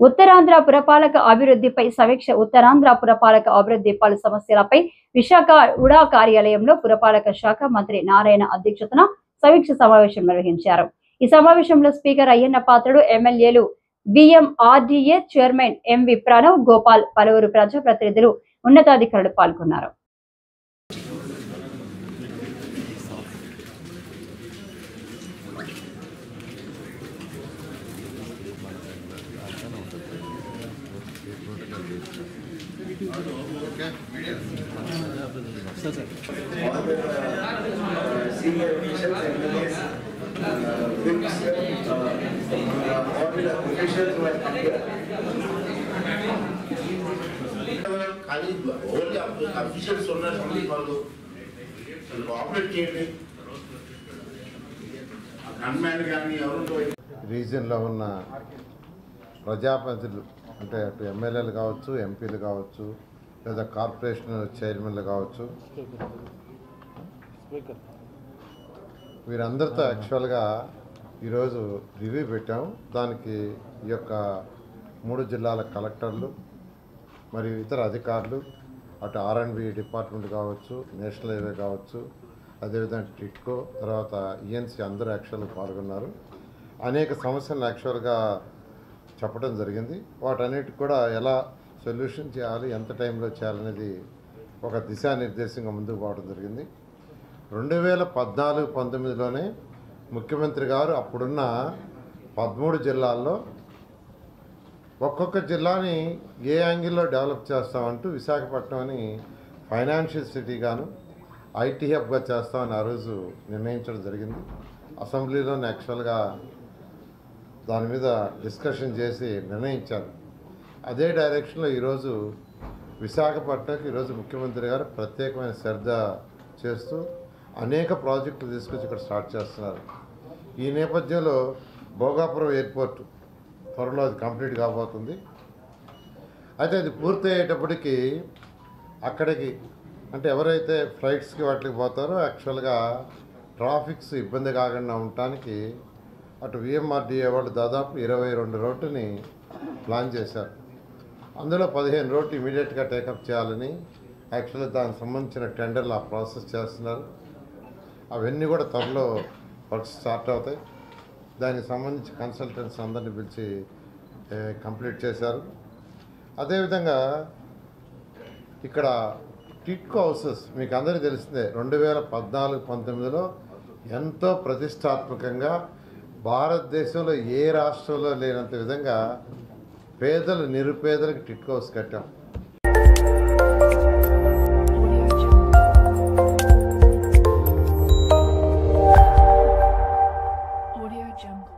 ఉత్తరాంధ్ర పురపాలక అభివృద్ధిపై సమీక్ష. ఉత్తరాంధ్ర పురపాలక అభివృద్ధి పలు సమస్యలపై విశాఖ ఉడా కార్యాలయంలో పురపాలక శాఖ మంత్రి నారాయణ అధ్యక్షతన సమీక్ష సమావేశం నిర్వహించారు. ఈ సమావేశంలో స్పీకర్ అయ్యన్న పాత్రుడు, ఎమ్మెల్యేలు BMRDA chairman MV Pranav Gopal, పలువురు ప్రజాప్రతినిధులు, ఉన్నతాధికారులు పాల్గొన్నారు. Senior officials, MLAs, whips, all officials who have come here. కానీ ఓన్లీ అఫీషియల్స్ ఉన్నటువంటి వాళ్ళు కోఆపరేట్ చేయండి. గన్మ్యాన్ కానీ ఎవరు రీజియన్లో ఉన్న ప్రజాప్రతినిధులు అంటే అటు ఎమ్మెల్యేలు కావచ్చు, ఎంపీలు కావచ్చు, లేదా కార్పొరేషన్ చైర్మన్లు కావచ్చు, వీరందరితో యాక్చువల్గా ఈరోజు రివ్యూ పెట్టాము. దానికి ఈ యొక్క 3 జిల్లాల కలెక్టర్లు మరియు ఇతర అధికారులు, అటు R&B డిపార్ట్మెంట్ కావచ్చు, నేషనల్ హైవే కావచ్చు, అదేవిధంగా టిట్కో, తర్వాత ఈఎన్సీ అందరూ యాక్చువల్గా పాల్గొన్నారు. అనేక సమస్యలను యాక్చువల్గా చెప్పడం జరిగింది. వాటన్నిటికి కూడా ఎలా సొల్యూషన్ చేయాలి, ఎంత టైంలో చేయాలనేది ఒక దిశానిర్దేశంగా ముందుకు పోవడం జరిగింది. 2014-19లోనే ముఖ్యమంత్రి గారు అప్పుడున్న 13 జిల్లాల్లో ఒక్కొక్క జిల్లాని ఏ యాంగిల్లో డెవలప్ చేస్తామంటూ విశాఖపట్నంని ఫైనాన్షియల్ సిటీగాను, ఐటీ హబ్గా చేస్తామని ఆ రోజు నిర్ణయించడం జరిగింది. అసెంబ్లీలోనే యాక్చువల్గా దాని మీద డిస్కషన్ చేసి నిర్ణయించారు. అదే డైరెక్షన్లో ఈరోజు విశాఖపట్నంకి ఈరోజు ముఖ్యమంత్రి గారు ప్రత్యేకమైన శ్రద్ధ చేస్తూ అనేక ప్రాజెక్టులు తీసుకొచ్చి ఇక్కడ స్టార్ట్ చేస్తున్నారు. ఈ నేపథ్యంలో భోగాపురం ఎయిర్పోర్ట్ త్వరలో అది కంప్లీట్ కాబోతుంది. అయితే అది పూర్తయ్యేటప్పటికి అక్కడికి అంటే ఎవరైతే ఫ్లైట్స్కి వాటికి పోతారో యాక్చువల్గా ట్రాఫిక్స్ ఇబ్బంది కాకుండా ఉండటానికి అటు విఎంఆర్డీఏ వాళ్ళు దాదాపు 22 రోడ్డుని ప్లాన్ చేశారు. అందులో 15 రోడ్లు ఇమీడియట్గా టేకప్ చేయాలని యాక్చువల్గా దానికి సంబంధించిన టెండర్లు ఆ ప్రాసెస్ చేస్తున్నారు. అవన్నీ కూడా త్వరలో వర్క్స్ స్టార్ట్ అవుతాయి. దానికి సంబంధించి కన్సల్టెంట్స్ అందరినీ పిలిచి కంప్లీట్ చేశారు. అదేవిధంగా ఇక్కడ టిట్కో హౌసెస్ మీకు అందరికీ తెలిసిందే, 2014-19లో ఎంతో ప్రతిష్టాత్మకంగా భారతదేశంలో ఏ రాష్ట్రంలో లేనంత విధంగా పేదలు నిరుపేదలకు టిట్కో హౌస్ కట్టాం. Audio Jungle.